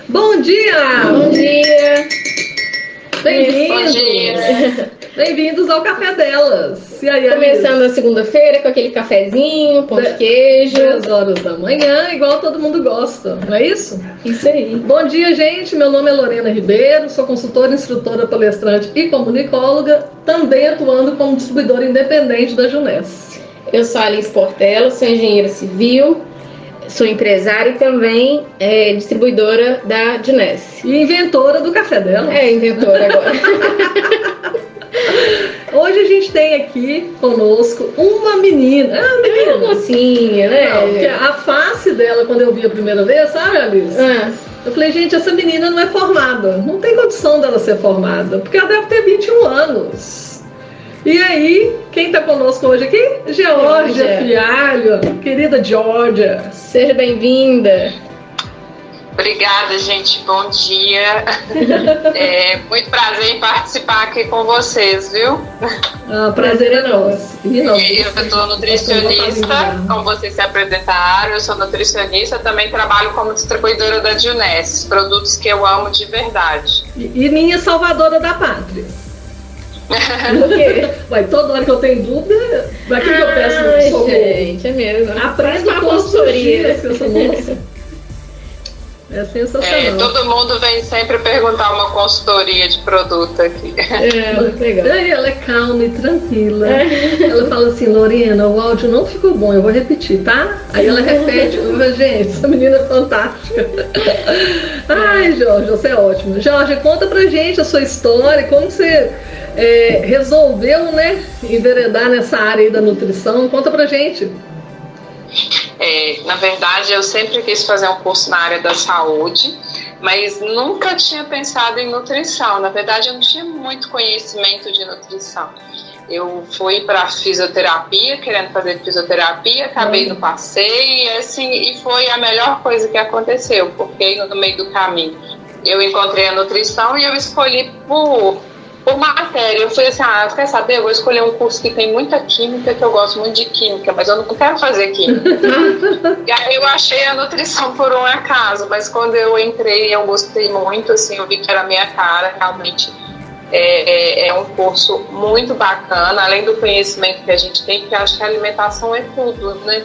Bom dia! Bom dia! Bem-vindos! Bom dia! Bem-vindos ao Café Delas! E aí, começando a segunda-feira com aquele cafezinho, pão de queijo. 10 horas da manhã, igual todo mundo gosta, não é isso? Isso aí. Bom dia, gente! Meu nome é Lorena Ribeiro, sou consultora, instrutora, palestrante e comunicóloga, também atuando como distribuidora independente da Juness. Eu sou a Alice Portela, sou engenheira civil, sou empresária e também distribuidora da Juness. E inventora do Café Delas. Inventora agora. Hoje a gente tem aqui conosco uma menina. Uma mocinha, né? Não, porque a face dela, quando eu vi a primeira vez, sabe, Alice? Eu falei, gente, essa menina não é formada. Não tem condição dela ser formada, porque ela deve ter 21 anos. E aí, quem tá conosco hoje aqui? Georgia Fialho, querida Georgia. Seja bem-vinda. Obrigada, gente. Bom dia. Muito prazer em participar aqui com vocês, viu? Prazer é nosso. Eu sou nutricionista, como vocês se apresentaram, eu sou nutricionista, também trabalho como distribuidora da Juness, produtos que eu amo de verdade. E minha salvadora da pátria. Por quê? Vai, toda hora que eu tenho dúvida, vai que eu peço socorro. Gente, é mesmo. Aprendo uma consultoria com essa moça. É sensacional. Todo mundo vem sempre perguntar uma consultoria de produto aqui. Legal. Ela é calma e tranquila. Ela fala assim, Lorena, o áudio não ficou bom, eu vou repetir, tá? Aí ela repete, gente, essa menina é fantástica. Ai, Jorge, você é ótimo. Jorge, conta pra gente a sua história, como você resolveu, né, enveredar nessa área aí da nutrição. Conta pra gente. Na verdade, eu sempre quis fazer um curso na área da saúde, mas nunca tinha pensado em nutrição. Na verdade, eu não tinha muito conhecimento de nutrição. Eu fui para fisioterapia, querendo fazer fisioterapia, acabei no passeio, e foi a melhor coisa que aconteceu, porque no meio do caminho eu encontrei a nutrição e eu escolhi por matéria. Eu falei assim, quer saber? Eu vou escolher um curso que tem muita química, que eu gosto muito de química, mas eu não quero fazer química. E aí eu achei a nutrição por um acaso, mas quando eu entrei, eu gostei muito, assim, eu vi que era a minha cara, realmente é um curso muito bacana, além do conhecimento que a gente tem, porque eu acho que a alimentação é tudo, né?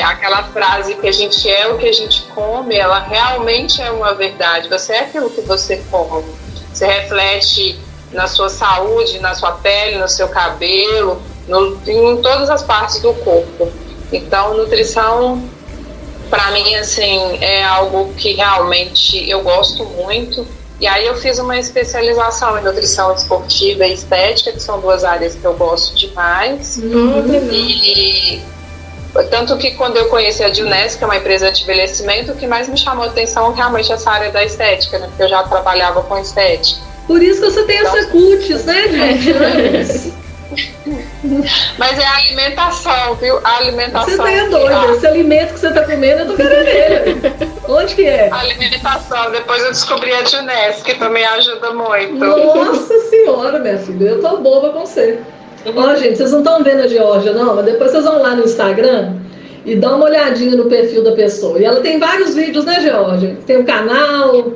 Aquela frase que a gente é o que a gente come, ela realmente é uma verdade. Você é aquilo que você come. Você reflete na sua saúde, na sua pele, no seu cabelo, em todas as partes do corpo. Então, nutrição, para mim, assim, é algo que realmente eu gosto muito. E aí eu fiz uma especialização em nutrição esportiva e estética, que são duas áreas que eu gosto demais. E tanto que quando eu conheci a Juness, que é uma empresa de envelhecimento, o que mais me chamou a atenção realmente essa área da estética, né? Porque eu já trabalhava com estética. Por isso que você tem essa cutis, né, gente? Mas é a alimentação, viu? A alimentação. Você é doida. Esse alimento que você tá comendo é do cara dele. Onde que é? A alimentação. Depois eu descobri a Juness, que também ajuda muito. Nossa senhora, minha filha. Eu tô boba com você. Ó, gente, vocês não estão vendo a Georgia, não? Mas depois vocês vão lá no Instagram e dá uma olhadinha no perfil da pessoa. E ela tem vários vídeos, né, Georgia? Tem um canal.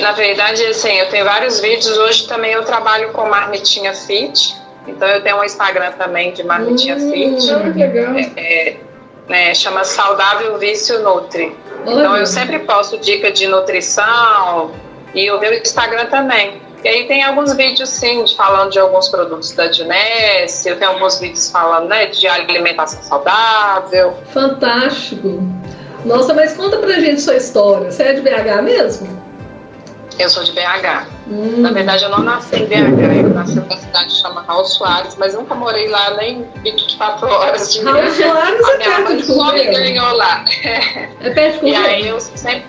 Na verdade, assim, eu tenho vários vídeos. Hoje também eu trabalho com Marmitinha Fit. Então eu tenho um Instagram também de Marmitinha Fit. Legal. Chama Saudável Vício Nutri. Então eu sempre posto dica de nutrição e o meu Instagram também. E aí tem alguns vídeos, sim, falando de alguns produtos da Juness. Eu tenho alguns vídeos falando, né, de alimentação saudável. Fantástico. Nossa, mas conta pra gente sua história. Você é de BH mesmo? Eu sou de BH. Na verdade, eu não nasci em BH. Eu nasci numa cidade que chama Raul Soares, mas nunca morei lá nem 24 horas de Raul Soares é perto de Curvelo. Só me ganhou lá. É perto de Curvelo. E aí eu sempre...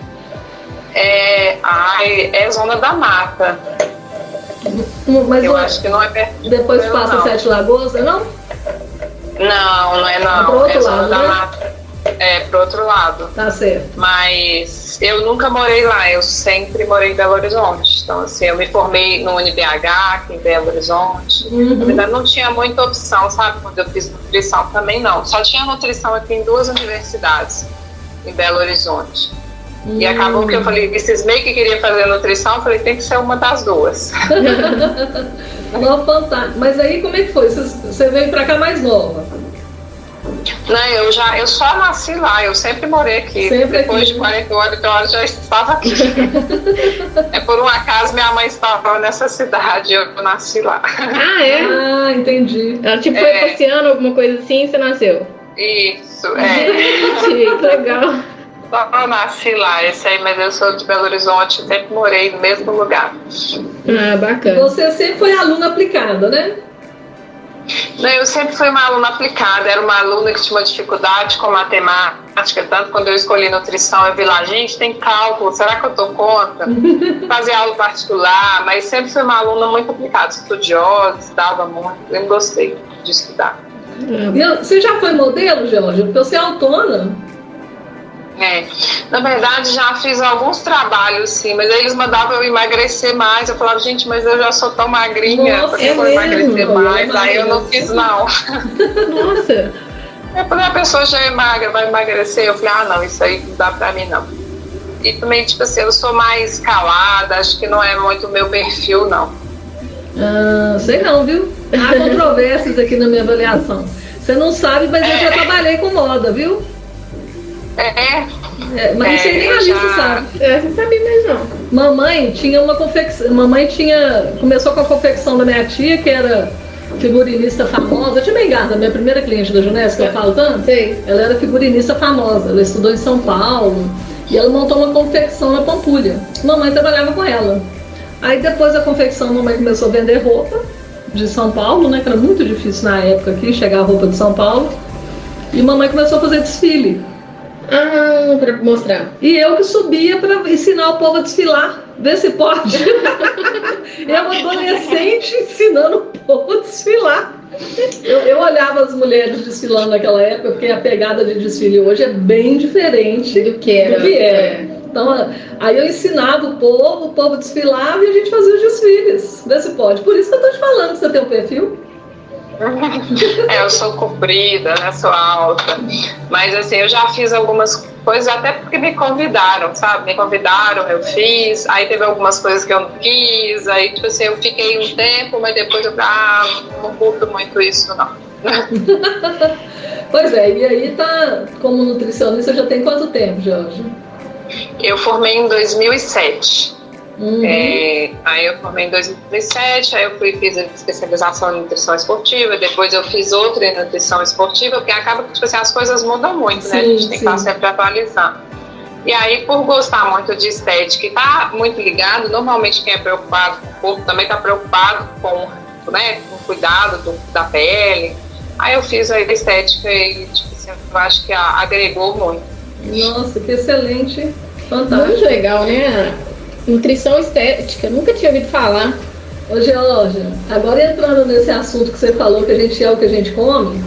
É zona da mata. Mas eu acho que não é perto de depois Curvelo, passa não. Sete Lagoas, não? Não é não. É pro outro zona lado, da né? mata. Pro outro lado. Tá certo. Mas eu nunca morei lá, eu sempre morei em Belo Horizonte. Então, assim, eu me formei no UniBH, aqui em Belo Horizonte. Na verdade, não tinha muita opção, sabe? Quando eu fiz nutrição também não. Só tinha nutrição aqui em 2 universidades, em Belo Horizonte. E acabou que eu falei, esses meio que queria fazer nutrição, eu falei, tem que ser uma das duas. Não, fantástico. Mas aí como é que foi? Você veio pra cá mais nova? Não, eu só nasci lá, eu sempre morei aqui. Sempre depois aqui. de 48 horas já estava aqui. Por um acaso minha mãe estava nessa cidade, eu nasci lá. Ah, é? Ah, entendi. Ela tipo foi passeando, alguma coisa assim, e você nasceu? Isso, Gente, que legal. Só eu nasci lá, esse aí, mas eu sou de Belo Horizonte, sempre morei no mesmo lugar. Ah, bacana. Você sempre foi aluna aplicada, né? Não, eu sempre fui uma aluna aplicada, era uma aluna que tinha uma dificuldade com matemática, tanto quando eu escolhi nutrição, eu vi lá, gente, tem cálculo, será que eu dou conta? Fazer aula particular, mas sempre fui uma aluna muito aplicada, estudiosa, estudava muito, eu gostei de estudar. E você já foi modelo, Georgia? Porque você é autônoma. Na verdade já fiz alguns trabalhos sim, mas aí eles mandavam eu emagrecer mais, eu falava, gente, mas eu já sou tão magrinha, Nossa, porque eu vou emagrecer mais, aí eu não mesmo. fiz não. Nossa. Quando a pessoa já é magra, vai emagrecer, eu falei, não, isso aí não dá pra mim não. E também, tipo assim, eu sou mais calada, acho que não é muito o meu perfil não. Ah, sei não, viu? Há controvérsias aqui na minha avaliação. Você não sabe, mas eu já trabalhei com moda, viu? Mas não sei nem a Alice sabe. Você sabia mesmo não. Mamãe tinha uma confecção. Começou com a confecção da minha tia, que era figurinista famosa. Eu te engano, a minha primeira cliente da Junés, que eu falo tanto. Sei. Ela era figurinista famosa. Ela estudou em São Paulo. E ela montou uma confecção na Pampulha. Mamãe trabalhava com ela. Aí depois da confecção, mamãe começou a vender roupa de São Paulo, né? Que era muito difícil na época aqui, chegar a roupa de São Paulo. E mamãe começou a fazer desfile. Ah, pra mostrar. E eu que subia para ensinar o povo a desfilar. Vê se pode. Eu, adolescente, ensinando o povo a desfilar. Eu olhava as mulheres desfilando naquela época, porque a pegada de desfile hoje é bem diferente Do que era. Então, aí eu ensinava o povo desfilava e a gente fazia os desfiles. Vê se pode. Por isso que eu tô te falando que você tem um perfil. Eu sou comprida, né? Sou alta. Mas assim, eu já fiz algumas coisas até porque me convidaram, sabe? Me convidaram, eu fiz. Aí teve algumas coisas que eu não quis. Aí, tipo assim, eu fiquei um tempo, mas depois eu não curto muito isso, não. Pois é, e aí tá, como nutricionista, já tem quanto tempo, Jorge? Eu formei em 2007. Uhum. Aí eu formei em 2007, aí eu fiz a especialização em nutrição esportiva, depois eu fiz outra em nutrição esportiva, porque acaba que tipo assim, as coisas mudam muito, né? A gente tem que estar sempre atualizando. E aí, por gostar muito de estética e tá muito ligado, normalmente quem é preocupado com o corpo também está preocupado com, né, com o cuidado da pele. Aí eu fiz a estética e tipo assim, eu acho que agregou muito. Nossa, que excelente, fantástico. Muito legal, né? Nutrição estética, nunca tinha ouvido falar. Ô Georgia, agora entrando nesse assunto que você falou, que a gente é o que a gente come,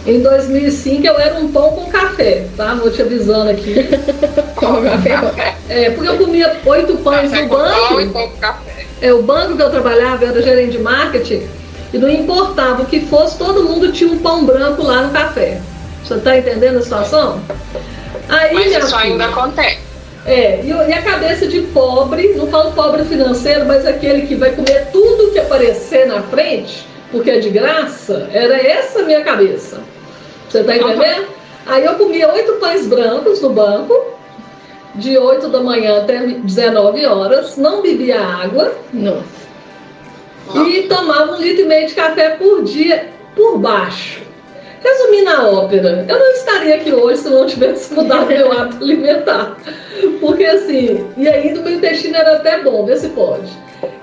em 2005 eu era um pão com café, tá? Vou te avisando aqui. Com café? Porque eu comia 8 pães no banco. O banco que eu trabalhava, eu era gerente de marketing, e não importava o que fosse, todo mundo tinha um pão branco lá no café. Você tá entendendo a situação? Aí, mas isso ainda acontece. E a cabeça de pobre, não falo pobre financeiro, mas aquele que vai comer tudo que aparecer na frente, porque é de graça, era essa a minha cabeça. Você tá entendendo? Aí eu comia 8 pães brancos no banco, de 8 da manhã até 19 horas, não bebia água. Nossa. E tomava 1,5 litro de café por dia, por baixo. Resumindo a ópera, eu não estaria aqui hoje se não tivesse mudado meu hábito alimentar. Porque assim, e ainda o meu intestino era até bom, vê se pode.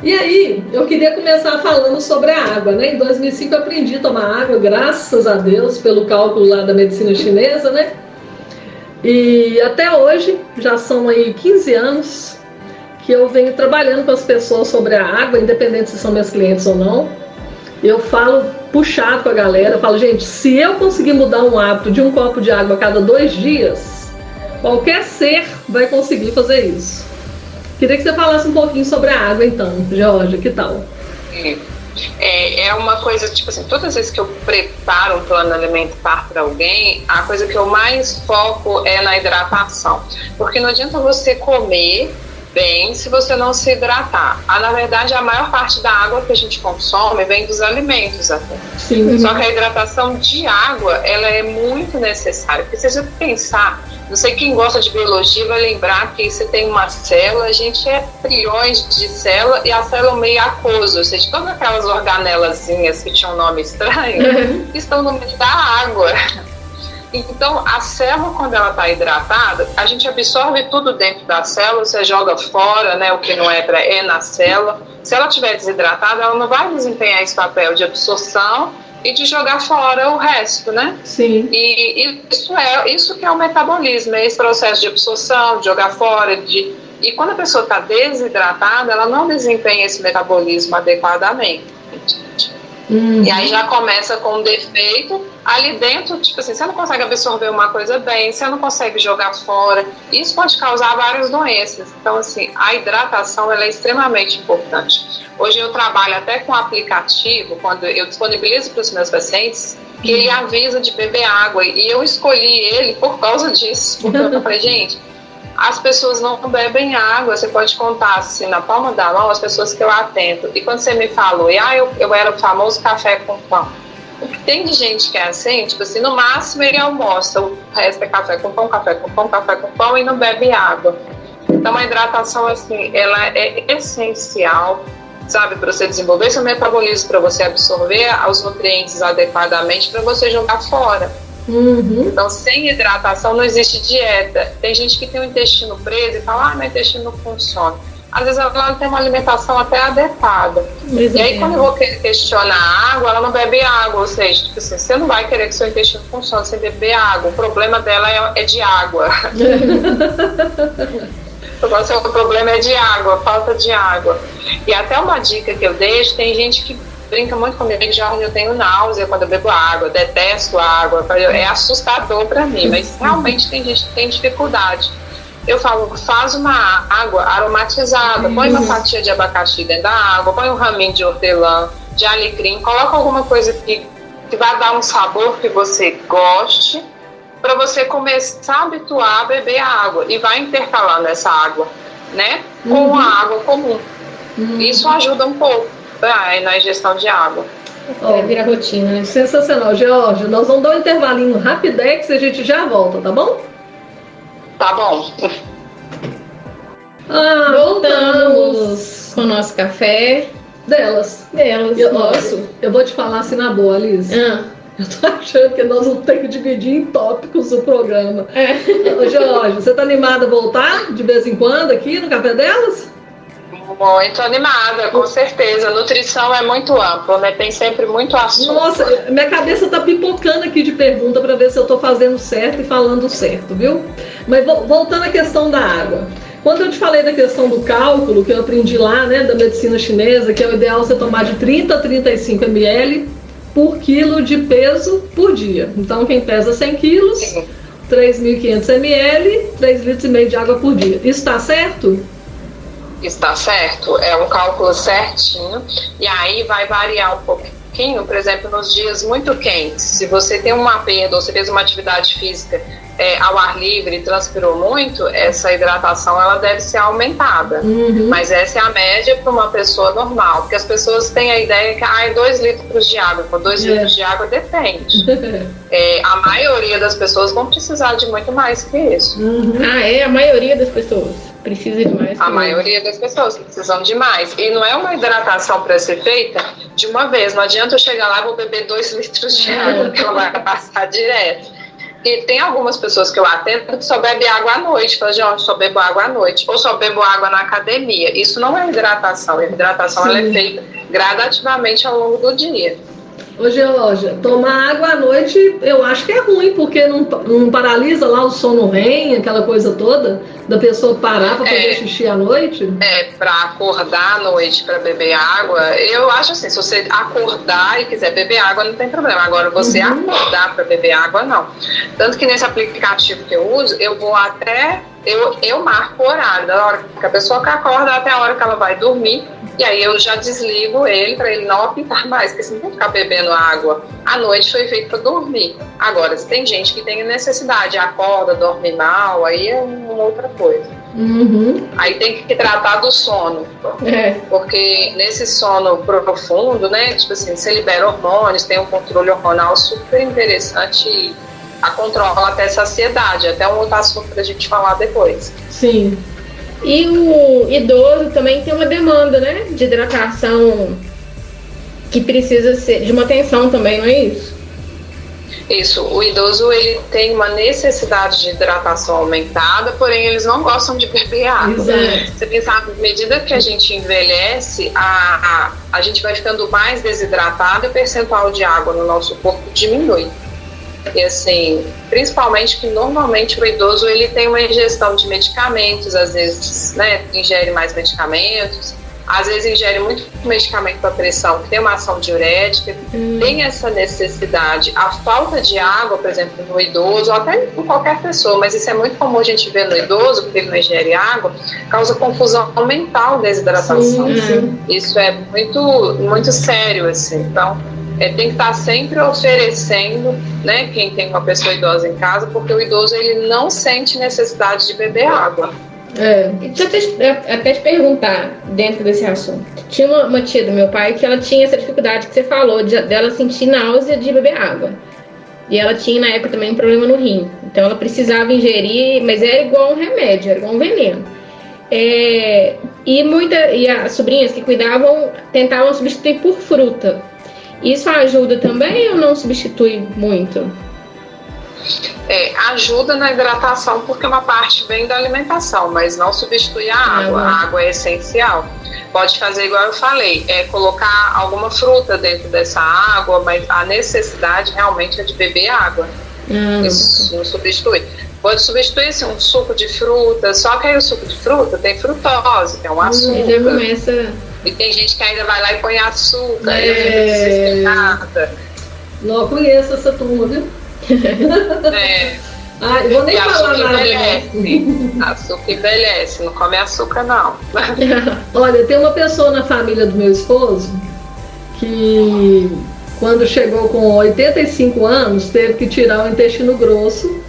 E aí, eu queria começar falando sobre a água, né? Em 2005 eu aprendi a tomar água, graças a Deus, pelo cálculo lá da medicina chinesa, né? E até hoje, já são aí 15 anos que eu venho trabalhando com as pessoas sobre a água, independente se são meus clientes ou não. Eu falo puxado com a galera, eu falo, gente, se eu conseguir mudar um hábito de um copo de água a cada 2 dias, qualquer ser vai conseguir fazer isso. Queria que você falasse um pouquinho sobre a água então, Georgia, que tal? É uma coisa, tipo assim, todas as vezes que eu preparo um plano alimentar para alguém, a coisa que eu mais foco é na hidratação. Porque não adianta você comer bem se você não se hidratar. Na verdade, a maior parte da água que a gente consome vem dos alimentos até. Sim. Só que a hidratação de água, ela é muito necessária. Porque se você pensar, não sei quem gosta de biologia vai lembrar que você tem uma célula, a gente é trilhões de células e a célula é meio aquoso, ou seja, todas aquelas organelazinhas que tinham um nome estranho estão no meio da água. Então, a célula, quando ela está hidratada, a gente absorve tudo dentro da célula, você joga fora, né, o que não é na célula. Se ela estiver desidratada, ela não vai desempenhar esse papel de absorção e de jogar fora o resto, né? Sim. E isso que é o metabolismo, é esse processo de absorção, de jogar fora, e quando a pessoa está desidratada, ela não desempenha esse metabolismo adequadamente. E aí já começa com um defeito ali dentro, tipo assim, você não consegue absorver uma coisa bem, você não consegue jogar fora, isso pode causar várias doenças. Então, assim, a hidratação, ela é extremamente importante. Hoje eu trabalho até com um aplicativo, quando eu disponibilizo para os meus pacientes, que ele avisa de beber água, e eu escolhi ele por causa disso, porque eu falei, gente, as pessoas não bebem água, você pode contar assim na palma da mão as pessoas que eu atendo. E quando você me falou, eu era o famoso café com pão. O que tem de gente que é assim, tipo assim, no máximo ele almoça, o resto é café com pão, café com pão, café com pão e não bebe água. Então a hidratação, assim, ela é essencial, sabe, para você desenvolver seu metabolismo, para você absorver os nutrientes adequadamente, para você jogar fora. Então, sem hidratação não existe dieta. Tem gente que tem o intestino preso e fala, meu intestino não funciona. Às vezes ela não tem uma alimentação até adequada. E aí quando eu vou questionar a água, ela não bebe água. Ou seja, tipo assim, você não vai querer que seu intestino funcione sem beber água. O problema dela é de água. O problema é de água, falta de água. E até uma dica que eu deixo, tem gente que brinca muito comigo, Jorge, eu tenho náusea quando eu bebo água, detesto água, é assustador para mim, mas realmente tem gente que tem dificuldade. Eu falo, faz uma água aromatizada, põe uma fatia de abacaxi dentro da água, põe um raminho de hortelã, de alecrim, coloca alguma coisa que vai dar um sabor que você goste, para você começar a habituar a beber a água, e vai intercalando essa água, né, com a água comum. Isso ajuda um pouco na ingestão de água. Vira rotina, né? Sensacional. Georgia, nós vamos dar um intervalinho rapidex e a gente já volta, tá bom? Tá bom. Voltamos com o nosso café. Delas. Nosso. Eu vou te falar assim na boa, Liz. Eu tô achando que nós vamos ter que dividir em tópicos o programa. Ô, Georgia, você tá animada a voltar de vez em quando aqui no Café Delas? Muito animada, com certeza. Nutrição é muito ampla, né? Tem sempre muito assunto. Nossa, minha cabeça tá pipocando aqui de pergunta para ver se eu tô fazendo certo e falando certo, viu? Mas voltando à questão da água. Quando eu te falei da questão do cálculo, que eu aprendi lá, né, da medicina chinesa, que é o ideal você tomar de 30 a 35 ml por quilo de peso por dia. Então, quem pesa 100 quilos, 3.500 ml, 3,5 litros de água por dia. Isso tá certo? Está certo, é um cálculo certinho, e aí vai variar um pouquinho, por exemplo, nos dias muito quentes, se você tem uma perda ou você fez uma atividade física ao ar livre e transpirou muito, essa hidratação ela deve ser aumentada, mas essa é a média para uma pessoa normal, porque as pessoas têm a ideia que 2 litros de água, com 2 litros de água depende. A maioria das pessoas vão precisar de muito mais que isso. A maioria das pessoas precisa de mais. A maioria das pessoas precisam de mais. E não é uma hidratação para ser feita de uma vez. Não adianta eu chegar lá e vou beber 2 litros de água, que ela vai passar direto. E tem algumas pessoas que eu atendo que só bebem água à noite. Fala, Jorge, só bebo água à noite. Ou só bebo água na academia. Isso não é hidratação. A hidratação ela é feita gradativamente ao longo do dia. Ô, Georgia, tomar água à noite eu acho que é ruim, porque não paralisa lá o sono REM, aquela coisa toda, da pessoa parar para fazer xixi à noite? Para acordar à noite para beber água, eu acho assim, se você acordar e quiser beber água, não tem problema. Agora, você acordar para beber água, não. Tanto que nesse aplicativo que eu uso, eu vou até... Eu marco o horário, da hora que a pessoa acorda até a hora que ela vai dormir. E aí eu já desligo ele para ele não apitar mais, porque você não tem que ficar bebendo água. A noite foi feita para dormir. Agora, se tem gente que tem necessidade, acorda, dorme mal, aí é uma outra coisa. Aí tem que tratar do sono. Porque nesse sono profundo, né, tipo assim, você libera hormônios, tem um controle hormonal super interessante e controla até saciedade, até um outro assunto pra gente falar depois. Sim. E o idoso também tem uma demanda, né, de hidratação que precisa ser de uma atenção também, não é isso? Isso, o idoso ele tem uma necessidade de hidratação aumentada, porém eles não gostam de beber água. Exato. Você pensar, à medida que a gente envelhece, a gente vai ficando mais desidratado e o percentual de água no nosso corpo diminui. E assim, principalmente que normalmente o idoso ele tem uma ingestão de medicamentos, às vezes, né, ingere mais medicamentos, às vezes ingere muito medicamento para pressão, que tem uma ação diurética, tem essa necessidade. A falta de água, por exemplo, no idoso, até em qualquer pessoa, mas isso é muito comum a gente ver no idoso, porque ele não ingere água, causa confusão mental, desidratação. Sim. Isso é muito, muito sério, assim. Então, tem que estar sempre oferecendo, né, quem tem uma pessoa idosa em casa, porque o idoso ele não sente necessidade de beber água. Deixa eu até te perguntar dentro desse assunto. Tinha uma tia do meu pai que ela tinha essa dificuldade que você falou, dela sentir náusea de beber água. E ela tinha na época também um problema no rim. Então ela precisava ingerir, mas era igual um remédio, era igual um veneno. E as sobrinhas que cuidavam tentavam substituir por fruta. Isso ajuda também ou não substitui muito? Ajuda na hidratação porque uma parte vem da alimentação, mas não substitui a água. A água é essencial. Pode fazer igual eu falei, colocar alguma fruta dentro dessa água, mas a necessidade realmente é de beber água. Isso não substitui. Pode substituir assim, um suco de fruta, só que aí o suco de fruta tem frutose, que é um açúcar. Já começa... E tem gente que ainda vai lá e põe açúcar, aí eu fico desesperada. Não conheço essa turma, viu? Eu vou nem falar nada. Açúcar envelhece, não come açúcar não. Olha, tem uma pessoa na família do meu esposo que quando chegou com 85 anos teve que tirar o intestino grosso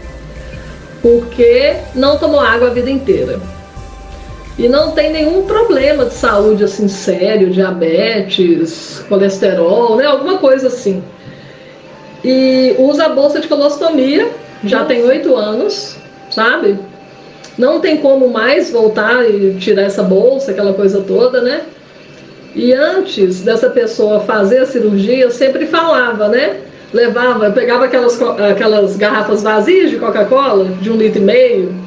porque não tomou água a vida inteira. E não tem nenhum problema de saúde assim sério, diabetes, colesterol, né? Alguma coisa assim. E usa a bolsa de colostomia, já tem 8 anos, sabe? Não tem como mais voltar e tirar essa bolsa, aquela coisa toda, né? E antes dessa pessoa fazer a cirurgia, eu sempre falava, né? Levava, pegava aquelas garrafas vazias de Coca-Cola, de 1,5 litro,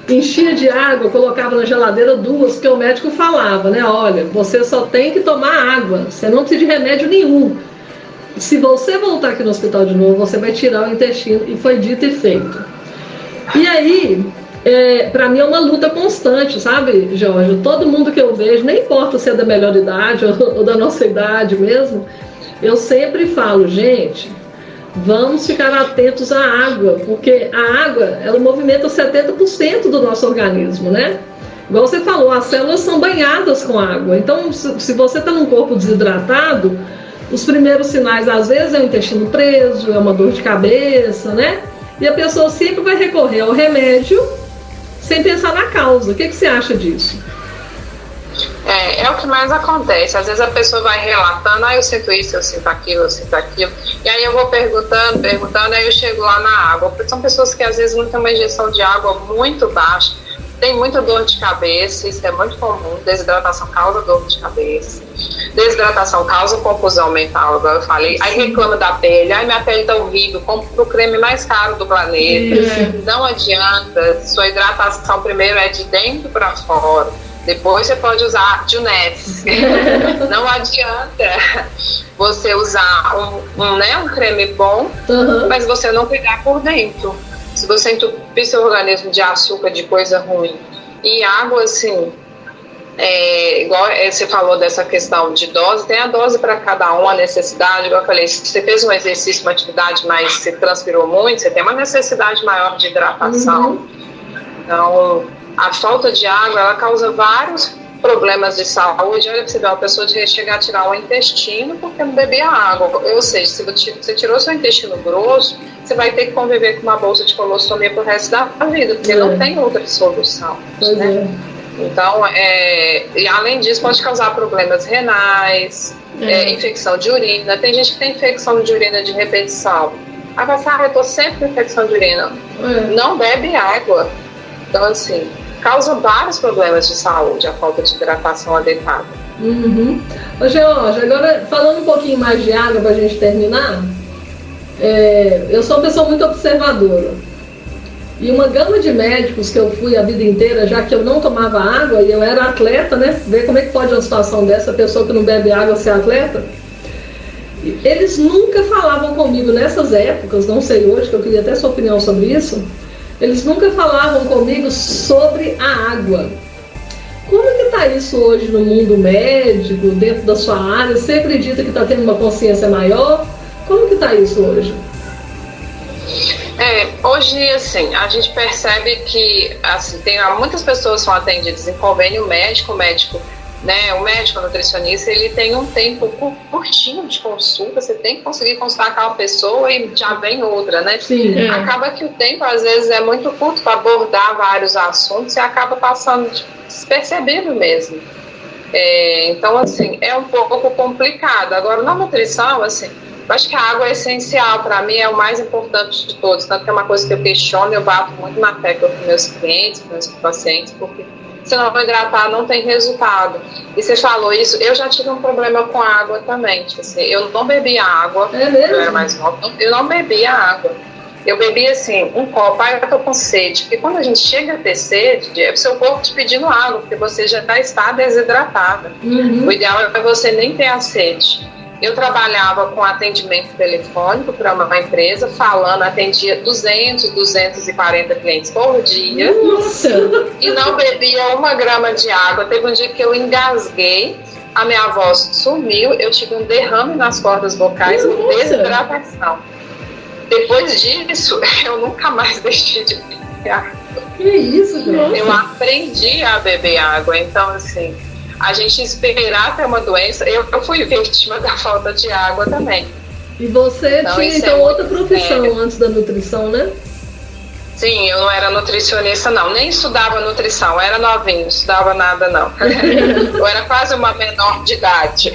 enchia de água, colocava na geladeira 2, porque o médico falava, né? Olha, você só tem que tomar água, você não precisa de remédio nenhum. Se você voltar aqui no hospital de novo, você vai tirar o intestino, e foi dito e feito. E aí, pra mim é uma luta constante, sabe, Jorge? Todo mundo que eu vejo, nem importa se é da melhor idade ou da nossa idade mesmo, eu sempre falo, gente, vamos ficar atentos à água, porque a água, ela movimenta 70% do nosso organismo, né? Igual você falou, as células são banhadas com água. Então, se você está num corpo desidratado, os primeiros sinais, às vezes, é o intestino preso, é uma dor de cabeça, né? E a pessoa sempre vai recorrer ao remédio sem pensar na causa. O que você acha disso? É o que mais acontece. Às vezes a pessoa vai relatando, eu sinto isso, eu sinto aquilo, eu sinto aquilo. E aí eu vou perguntando, aí eu chego lá na água. São pessoas que às vezes não têm uma ingestão de água muito baixa, tem muita dor de cabeça, isso é muito comum. Desidratação causa dor de cabeça. Desidratação causa confusão mental, igual eu falei. Aí reclama da pele, minha pele tá horrível, compra o creme mais caro do planeta. Não adianta, sua hidratação primeiro é de dentro para fora. Depois você pode usar Junex. Não adianta você usar um creme bom, mas você não cuidar por dentro. Se você entupir seu organismo de açúcar, de coisa ruim, e água, assim, igual você falou dessa questão de dose, tem a dose para cada um, a necessidade, igual eu falei, se você fez um exercício, uma atividade, mas você transpirou muito, você tem uma necessidade maior de hidratação. Então, a falta de água, ela causa vários problemas de saúde. Olha, você vê uma pessoa de chegar a tirar o intestino porque não bebia água. Ou seja, se você tirou seu intestino grosso, você vai ter que conviver com uma bolsa de colostomia pro resto da vida, porque não tem outra solução. Né? Então, e além disso, pode causar problemas renais, infecção de urina. Tem gente que tem infecção de urina de repetição. Aí vai falar, eu tô sempre com infecção de urina. Não bebe água. Então, assim, causa vários problemas de saúde, a falta de hidratação adequada. Ô, Georgia, agora falando um pouquinho mais de água pra gente terminar, eu sou uma pessoa muito observadora. E uma gama de médicos que eu fui a vida inteira, já que eu não tomava água e eu era atleta, né? Ver como é que pode uma situação dessa, pessoa que não bebe água ser atleta. Eles nunca falavam comigo nessas épocas, não sei hoje, que eu queria até sua opinião sobre isso. Eles nunca falavam comigo sobre a água. Como que está isso hoje no mundo médico, dentro da sua área? Você acredita que está tendo uma consciência maior? Como que está isso hoje? Hoje, assim, a gente percebe que assim, tem muitas pessoas que são atendidas em convênio médico, né, o médico, o nutricionista, ele tem um tempo curtinho de consulta, você tem que conseguir consultar aquela pessoa e já vem outra, né? Sim. Acaba que o tempo, às vezes, é muito curto para abordar vários assuntos e acaba passando despercebido mesmo. Então, assim, é um pouco complicado. Agora, na nutrição, assim, eu acho que a água é essencial, para mim é o mais importante de todos, tanto que é uma coisa que eu questiono, eu bato muito na tecla com meus clientes, com meus pacientes, porque se não hidratar não tem resultado. E você falou isso, eu já tive um problema com água também, tipo assim, eu não bebia água, quando eu era mais nova, eu não bebia água. Eu bebia assim, um copo, eu tô com sede, porque quando a gente chega a ter sede, é o seu corpo te pedindo água, porque você já está desidratada. O ideal é você nem ter a sede. Eu trabalhava com atendimento telefônico para uma empresa, atendia 200, 240 clientes por dia. Nossa! E não bebia 1 grama de água. Teve um dia que eu engasguei, a minha voz sumiu, eu tive um derrame nas cordas vocais por desidratação. Depois disso, eu nunca mais deixei de beber água. Que isso, gente? Eu aprendi a beber água, então assim... A gente esperar ter uma doença, eu fui vítima da falta de água também. E você tinha outra profissão antes da nutrição, né? Sim, eu não era nutricionista não, nem estudava nutrição, eu era novinho, não estudava nada não. Eu era quase uma menor de idade.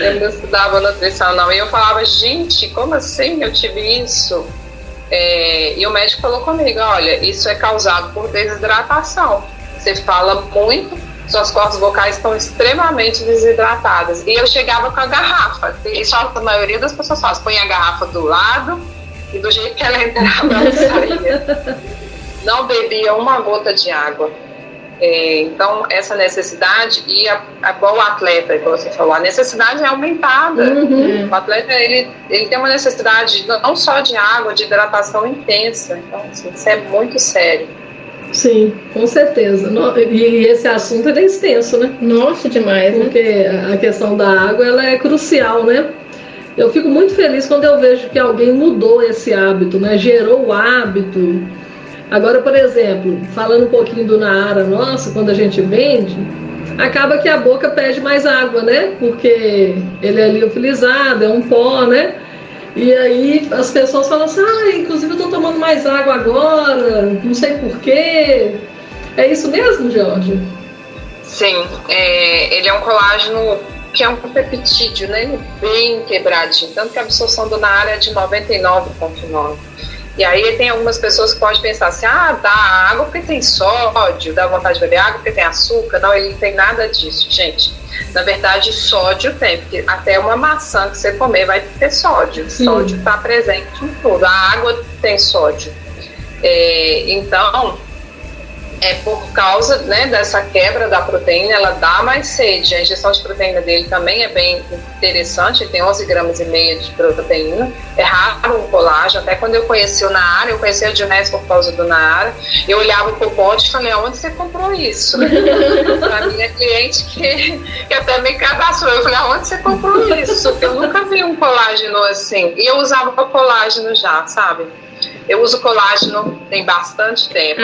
Eu não estudava nutrição não. E eu falava, gente, como assim eu tive isso? E o médico falou comigo, olha, isso é causado por desidratação. Você fala muito, suas cordas vocais estão extremamente desidratadas. E eu chegava com a garrafa. E só a maioria das pessoas faz, põe a garrafa do lado e do jeito que ela entrava, ela saía. Não bebia uma gota de água. Então, essa necessidade, e igual o atleta, que você falou, a necessidade é aumentada. O atleta, ele tem uma necessidade não só de água, de hidratação intensa. Então, assim, isso é muito sério. Sim, com certeza. E esse assunto é extenso, né? Nossa, demais, porque a questão da água, ela é crucial, né? Eu fico muito feliz quando eu vejo que alguém mudou esse hábito, né? Gerou o hábito. Agora, por exemplo, falando um pouquinho do Naara nossa, quando a gente vende, acaba que a boca pede mais água, né? Porque ele é liofilizado, é um pó, né? E aí as pessoas falam assim, inclusive eu tô tomando mais água agora, não sei porquê. É isso mesmo, Georgia? Sim, ele é um colágeno que é um peptídeo, né? Bem quebradinho, tanto que a absorção do Naara é de 99,9. E aí tem algumas pessoas que podem pensar assim, dá água porque tem sódio, dá vontade de beber água porque tem açúcar. Não, ele não tem nada disso, gente. Na verdade, sódio tem, porque até uma maçã que você comer vai ter sódio. Sim. Sódio está presente em tudo. A água tem sódio. Então, por causa, né, dessa quebra da proteína, ela dá mais sede. A ingestão de proteína dele também é bem interessante, ele tem 11,5 gramas de proteína. É raro um colágeno, até quando eu conheci o Naara, eu conheci a Dionese por causa do Naara, eu olhava pro pote e falei, onde você comprou isso? A minha cliente que até me cadastrou, eu falei, onde você comprou isso? Porque eu nunca vi um colágeno assim. E eu usava colágeno já, sabe? Eu uso colágeno tem bastante tempo.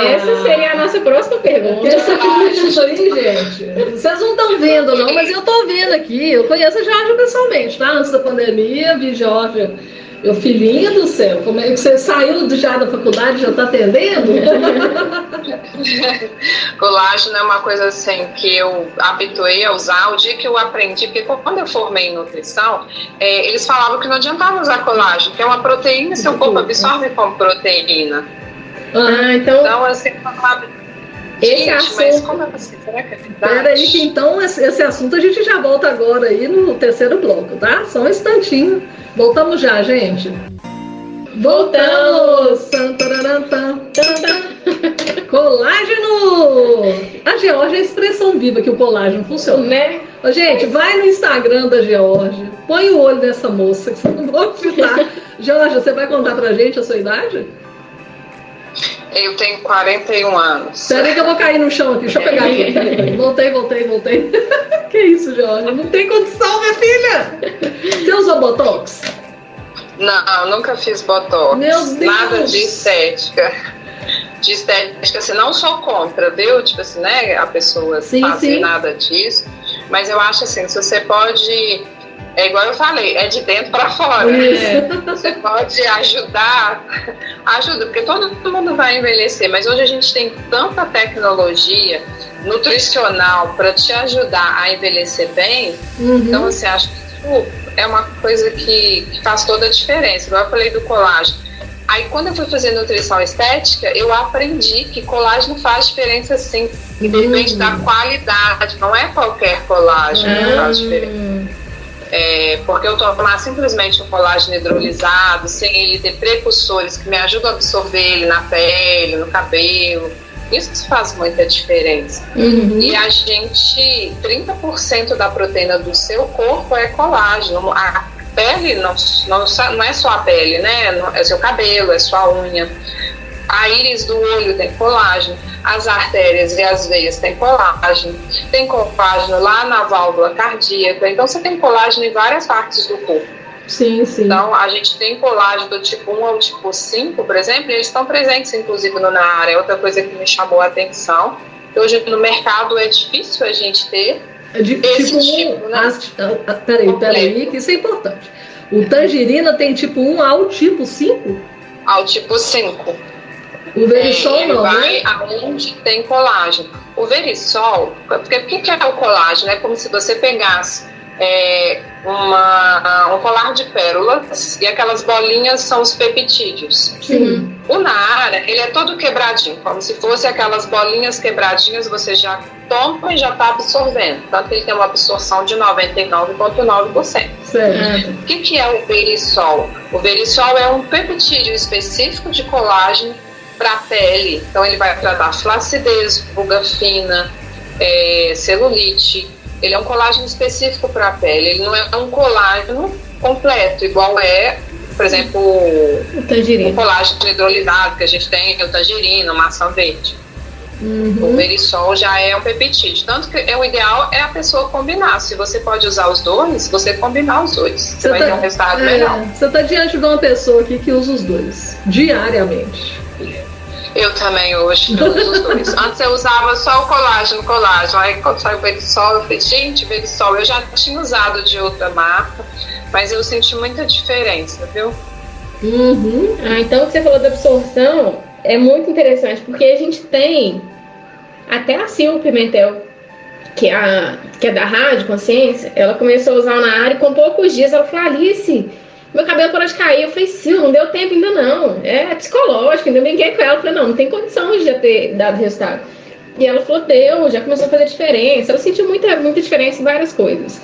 Essa seria a nossa próxima pergunta. Essa colágeno aí, gente, vocês não estão vendo não, mas eu tô vendo aqui. Eu conheço a Georgia pessoalmente, tá? Antes da pandemia, vi Georgia. Meu filhinho do céu, como é que você saiu já da faculdade, já tá atendendo? Colágeno é uma coisa assim que eu habituei a usar o dia que eu aprendi, porque quando eu formei em nutrição, eles falavam que não adiantava usar colágeno, que é uma proteína, seu corpo absorve como proteína. Então assim, esse gente, assunto... mas como é assim? Será que é verdade? Peraí, que então esse assunto a gente já volta agora aí no terceiro bloco, tá? Só um instantinho. Voltamos já, gente. Voltamos! Colágeno! A Georgia é a expressão viva que o colágeno funciona. Né? Ô, gente, vai no Instagram da Georgia, põe o olho nessa moça que você não vai acreditar. Georgia, você vai contar pra gente a sua idade? Eu tenho 41 anos. Peraí que eu vou cair no chão aqui, deixa eu pegar aqui. Peraí. Voltei. Que isso, Georgia? Não tem condição, minha filha! Você usou Botox? Não, nunca fiz Botox. Meu Deus! Nada de estética. De estética, assim, não sou contra, viu? Tipo assim, né? A pessoa fazer nada disso. Mas eu acho assim, se você pode... É igual eu falei, é de dentro para fora. Você pode ajudar, ajuda, porque todo mundo vai envelhecer, mas hoje a gente tem tanta tecnologia nutricional para te ajudar a envelhecer bem. Então, assim, acho que isso é uma coisa que faz toda a diferença. Igual eu falei do colágeno. Aí, quando eu fui fazer nutrição estética, eu aprendi que colágeno faz diferença sim, independente da qualidade, não é qualquer colágeno que faz diferença. Porque eu tomar simplesmente um colágeno hidrolisado, sem ele ter precursores que me ajudam a absorver ele na pele, no cabelo, isso faz muita diferença. E a gente, 30% da proteína do seu corpo é colágeno. A pele não é só a pele, né? É seu cabelo, é sua unha. A íris do olho tem colágeno, as artérias e as veias tem colágeno lá na válvula cardíaca. Então você tem colágeno em várias partes do corpo. Sim. Então a gente tem colágeno do tipo 1 ao tipo 5, por exemplo, e eles estão presentes inclusive no NAR. É outra coisa que me chamou a atenção. Hoje no mercado é difícil a gente ter esse tipo, né? Peraí, que isso é importante. O tangerina tem tipo 1 ao tipo 5? Ao tipo 5. O Verisol ele não, vai né? aonde tem colágeno. O Verisol, porque o que é o colágeno? É como se você pegasse um colar de pérolas e aquelas bolinhas são os peptídeos. Sim. O Naara, ele é todo quebradinho, como se fosse aquelas bolinhas quebradinhas, você já toma e já está absorvendo. Tanto que ele tem uma absorção de 99,9%. Certo. O que é o Verisol? O Verisol é um peptídeo específico de colágeno para a pele. Então ele vai tratar flacidez, ruga fina, celulite. Ele é um colágeno específico para a pele. Ele não é um colágeno completo, igual por exemplo, o colágeno hidrolisado que a gente tem, o tangerina, a maçã verde. O Verisol já é um peptídeo. Tanto que o ideal é a pessoa combinar. Se você pode usar os dois, você combinar os dois. Você vai ter um resultado melhor. Você está diante de uma pessoa aqui que usa os dois diariamente. Eu também hoje uso os dois. Antes eu usava só o colágeno. Aí quando saiu o Verisol, eu falei, gente, Verisol, eu já tinha usado de outra marca, mas eu senti muita diferença, viu? Então o que você falou da absorção é muito interessante, porque a gente tem até a Sil Pimentel, que é da Rádio Consciência, ela começou a usar na área e com poucos dias ela falou, Alice, meu cabelo parou de cair. Eu falei, Sil, não deu tempo ainda não, é psicológico, ainda brinquei com ela. Eu falei, não tem condição de já ter dado resultado. E ela falou, já começou a fazer diferença. Ela sentiu muita diferença em várias coisas.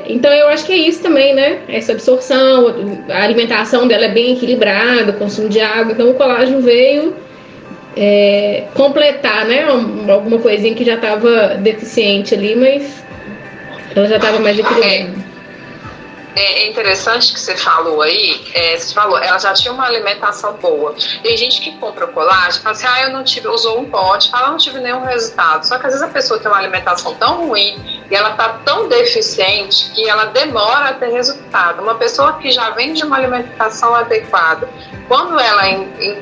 Então eu acho que é isso também, né? Essa absorção, a alimentação dela é bem equilibrada, o consumo de água. Então o colágeno veio completar, né? Alguma coisinha que já estava deficiente ali, mas ela já estava mais equilibrada. É interessante que você falou aí, ela já tinha uma alimentação boa. Tem gente que compra o colágeno e fala assim, usou um pote, não tive nenhum resultado. Só que às vezes a pessoa tem uma alimentação tão ruim, e ela está tão deficiente que ela demora a ter resultado. Uma pessoa que já vem de uma alimentação adequada, quando ela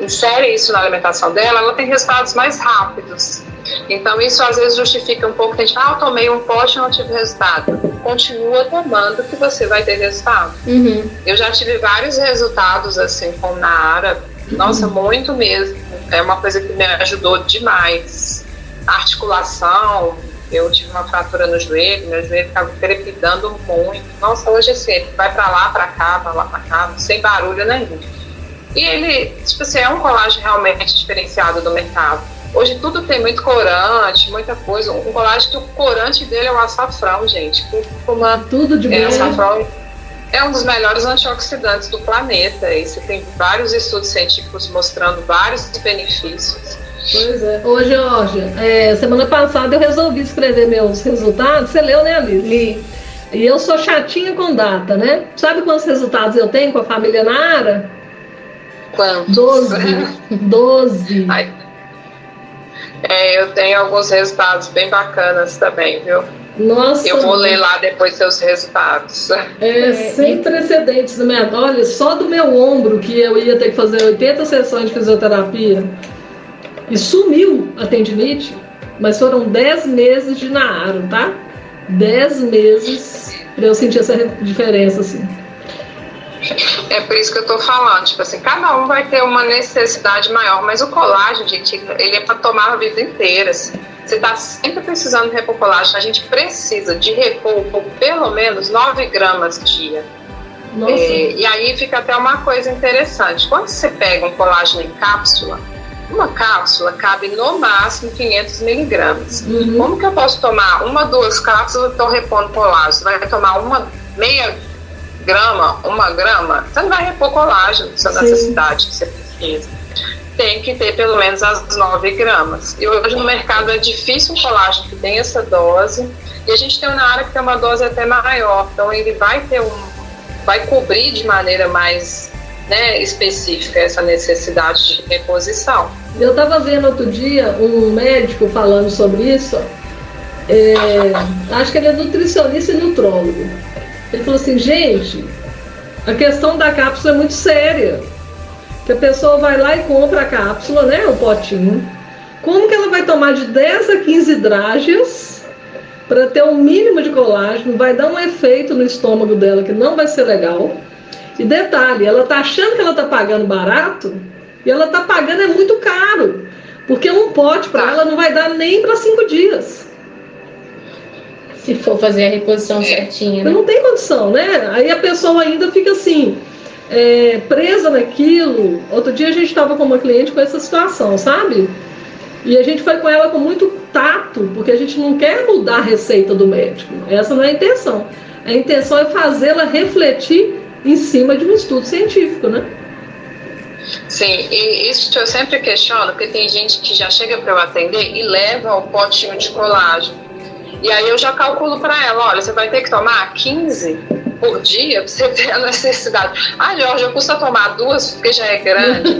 insere isso na alimentação dela, ela tem resultados mais rápidos. Então isso às vezes justifica um pouco, a gente eu tomei um pote e não tive resultado. Continua tomando que você vai ter resultado. Eu já tive vários resultados assim com Nara, nossa, muito mesmo. É uma coisa que me ajudou demais. A articulação, eu tive uma fratura no joelho, meu joelho ficava trepidando muito. Nossa, hoje assim, vai pra lá, pra cá, sem barulho nenhum. E ele, tipo assim, é um colágeno realmente diferenciado do mercado. Hoje tudo tem muito corante, muita coisa. Um colágeno que o corante dele é o açafrão, gente. Tudo de bom. Açafrão é um dos melhores antioxidantes do planeta. E você tem vários estudos científicos mostrando vários benefícios. Pois é. Ô, Georgia, semana passada eu resolvi escrever meus resultados. Você leu, né, Alice? Li. E eu sou chatinha com data, né? Sabe quantos resultados eu tenho com a família Nara? Quantos? 12. Ai. Eu tenho alguns resultados bem bacanas também, viu? Nossa. Eu vou ler lá depois seus resultados. Sem precedentes. Olha, só do meu ombro que eu ia ter que fazer 80 sessões de fisioterapia e sumiu a tendinite, mas foram 10 meses de Naaro, tá? 10 meses pra eu sentir essa diferença, assim. É por isso que eu tô falando, tipo assim, cada um vai ter uma necessidade maior, mas o colágeno, gente, ele é para tomar a vida inteira, assim. Você tá sempre precisando repor colágeno, a gente precisa de repor pelo menos 9 gramas dia. Nossa. E aí fica até uma coisa interessante, quando você pega um colágeno em cápsula, uma cápsula cabe no máximo 500 miligramas. Como que eu posso tomar 1, 2 cápsulas e tô repondo colágeno? Você vai tomar meia grama, 1 grama, você não vai repor colágeno, essa necessidade que você precisa. Tem que ter pelo menos as 9 gramas. E hoje no mercado é difícil um colágeno que tem essa dose, e a gente tem uma área que tem uma dose até maior, então ele vai cobrir de maneira mais específica essa necessidade de reposição. Eu estava vendo outro dia um médico falando sobre isso, acho que ele é nutricionista e nutrólogo. Ele falou assim, gente, a questão da cápsula é muito séria. Que a pessoa vai lá e compra a cápsula, né, o potinho. Como que ela vai tomar de 10 a 15 drágeas para ter um mínimo de colágeno? Vai dar um efeito no estômago dela que não vai ser legal. E detalhe, ela tá achando que ela tá pagando barato e ela tá pagando muito caro. Porque um pote para ela não vai dar nem para 5 dias. Se for fazer a reposição certinha, né? Não tem condição, né? Aí a pessoa ainda fica assim, presa naquilo. Outro dia a gente estava com uma cliente com essa situação, sabe? E a gente foi com ela com muito tato, porque a gente não quer mudar a receita do médico. Essa não é a intenção. A intenção é fazê-la refletir em cima de um estudo científico, né? Sim, e isso eu sempre questiono, porque tem gente que já chega para eu atender e leva o potinho de colágeno. E aí eu já calculo para ela, olha, você vai ter que tomar 15 por dia para você ter a necessidade. Ah, Jorge, eu custa tomar 2 porque já é grande.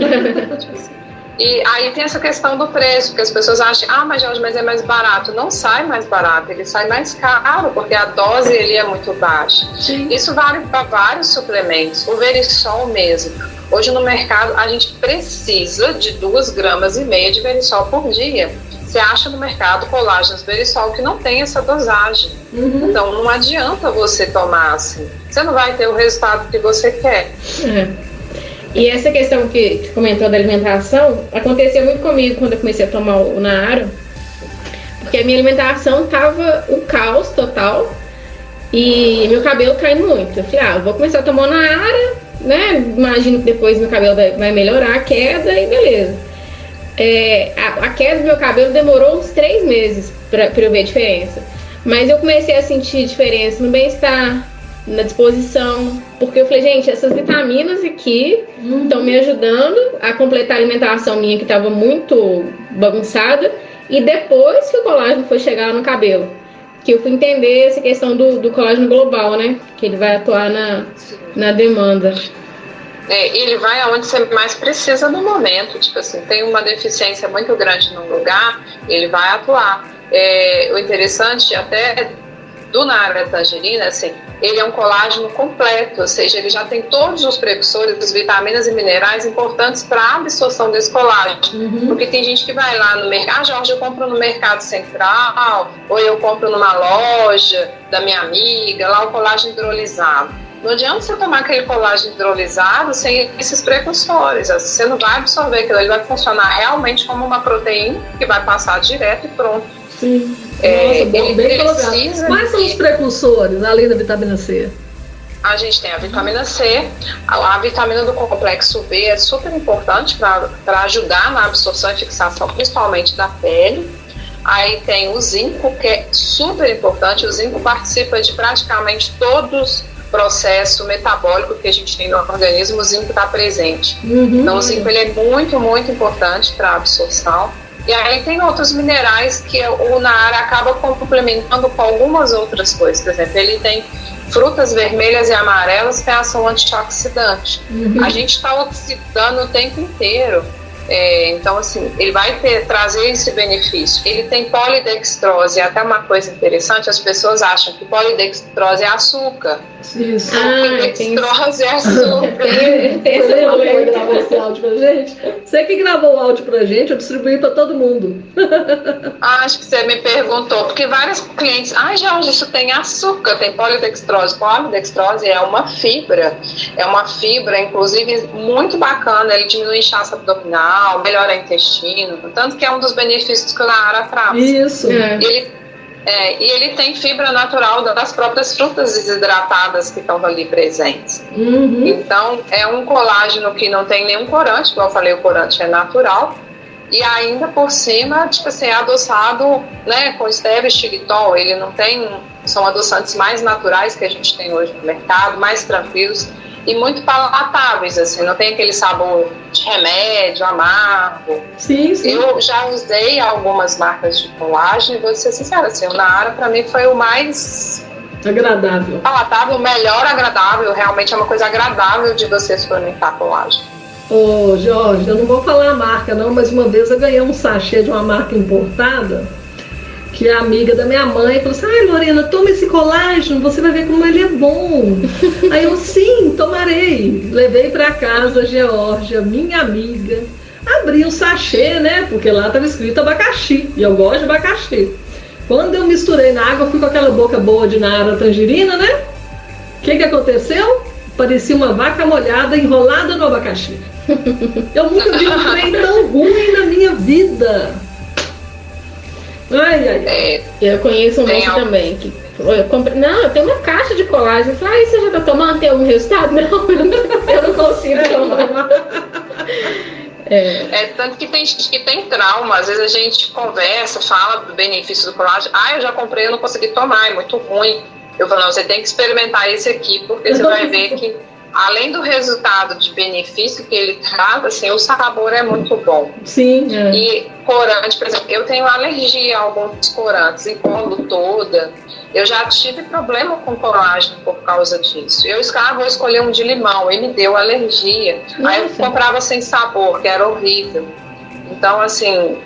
E aí tem essa questão do preço, porque as pessoas acham, mas Jorge, mas é mais barato. Não sai mais barato, ele sai mais caro, porque a dose ele é muito baixa. Sim. Isso vale para vários suplementos, o Verisol mesmo. Hoje no mercado a gente precisa de 2,5 gramas de Verisol por dia. Você acha no mercado colágenos Verisol que não tem essa dosagem. Então não adianta você tomar assim. Você não vai ter o resultado que você quer. E essa questão que comentou da alimentação, aconteceu muito comigo quando eu comecei a tomar o Naaro. Porque a minha alimentação tava um caos total. E meu cabelo caindo muito. Eu falei, eu vou começar a tomar o Naaro, né? Imagino que depois meu cabelo vai melhorar a queda e beleza. A queda do meu cabelo demorou uns 3 meses pra eu ver a diferença. Mas eu comecei a sentir diferença no bem-estar, na disposição, porque eu falei, gente, essas vitaminas aqui estão me ajudando a completar a alimentação minha que estava muito bagunçada. E depois que o colágeno foi chegar no cabelo, que eu fui entender essa questão do colágeno global, né? Que ele vai atuar na demanda. Ele vai aonde você mais precisa no momento. Tipo assim, tem uma deficiência muito grande num lugar, ele vai atuar. O interessante, até do Nara Tangerina, assim, ele é um colágeno completo, ou seja, ele já tem todos os precursores, vitaminas e minerais importantes para a absorção desse colágeno. Porque tem gente que vai lá no mercado, Jorge, eu compro no Mercado Central, ou eu compro numa loja da minha amiga, lá o colágeno hidrolisado. Não adianta você tomar aquele colágeno hidrolisado sem esses precursores. Você não vai absorver aquilo, ele vai funcionar realmente como uma proteína que vai passar direto e pronto. Sim. Nossa, bem colocado. Quais são os precursores, além da vitamina C? A gente tem a vitamina C, a vitamina do complexo B é super importante para ajudar na absorção e fixação, principalmente da pele. Aí tem o zinco, que é super importante. O zinco participa de praticamente todos processo metabólico que a gente tem no organismo, o zinco está presente. Então o zinco ele é muito, muito importante para a absorção. E aí tem outros minerais que o Nara acaba complementando com algumas outras coisas. Por exemplo, ele tem frutas vermelhas e amarelas que têm ação antioxidante. A gente está oxidando o tempo inteiro. Então, assim, ele vai trazer esse benefício. Ele tem polidextrose, até uma coisa interessante, as pessoas acham que polidextrose é açúcar. Isso. Polidextrose é açúcar. Você gravou esse áudio pra gente? Você que gravou o áudio pra gente, eu distribuí pra todo mundo. Acho que você me perguntou, porque vários clientes, Jorge, isso tem açúcar, tem polidextrose. Polidextrose é uma fibra, inclusive, muito bacana, ele diminui inchaço abdominal, melhora o intestino, tanto que é um dos benefícios que o Nara traz. Isso. E ele tem fibra natural das próprias frutas desidratadas que estão ali presentes. Então, é um colágeno que não tem nenhum corante, como eu falei, o corante é natural. E ainda por cima, tipo assim, é adoçado, né, com stevia e xilitol. Ele não tem, são adoçantes mais naturais que a gente tem hoje no mercado, mais tranquilos e muito palatáveis, assim, não tem aquele sabor de remédio, amargo. Sim. Eu já usei algumas marcas de colágeno e vou ser sincera, assim, o Nara pra mim foi o mais agradável, palatável, melhor agradável, realmente é uma coisa agradável de você experimentar colágeno. Ô, Jorge, eu não vou falar a marca não, mas uma vez eu ganhei um sachê de uma marca importada, que é amiga da minha mãe, falou assim, Lorena, toma esse colágeno, você vai ver como ele é bom. Aí eu, sim, tomarei. Levei pra casa a Geórgia, minha amiga, abri o sachê, né, porque lá estava escrito abacaxi, e eu gosto de abacaxi. Quando eu misturei na água, eu fui com aquela boca boa de Nara Tangerina, né? O que aconteceu? Parecia uma vaca molhada enrolada no abacaxi. Eu nunca vi um trem tão ruim na minha vida. Eu conheço um moço também que eu comprei, eu tenho uma caixa de colágeno. Eu falei, você já tá tomando? Tem algum resultado? Não, eu não consigo tomar. Tanto que tem gente que tem trauma. Às vezes a gente conversa, fala do benefício do colágeno. Eu já comprei, eu não consegui tomar, é muito ruim. Eu falo, não, você tem que experimentar esse aqui, porque você vai ver que além do resultado de benefício que ele traz, assim, o sabor é muito bom. Sim. E corante, por exemplo, eu tenho alergia a alguns corantes, engolo toda. Eu já tive problema com colágeno por causa disso. Eu vou escolher um de limão, e me deu alergia. Aí eu comprava sem sabor, que era horrível. Então, assim,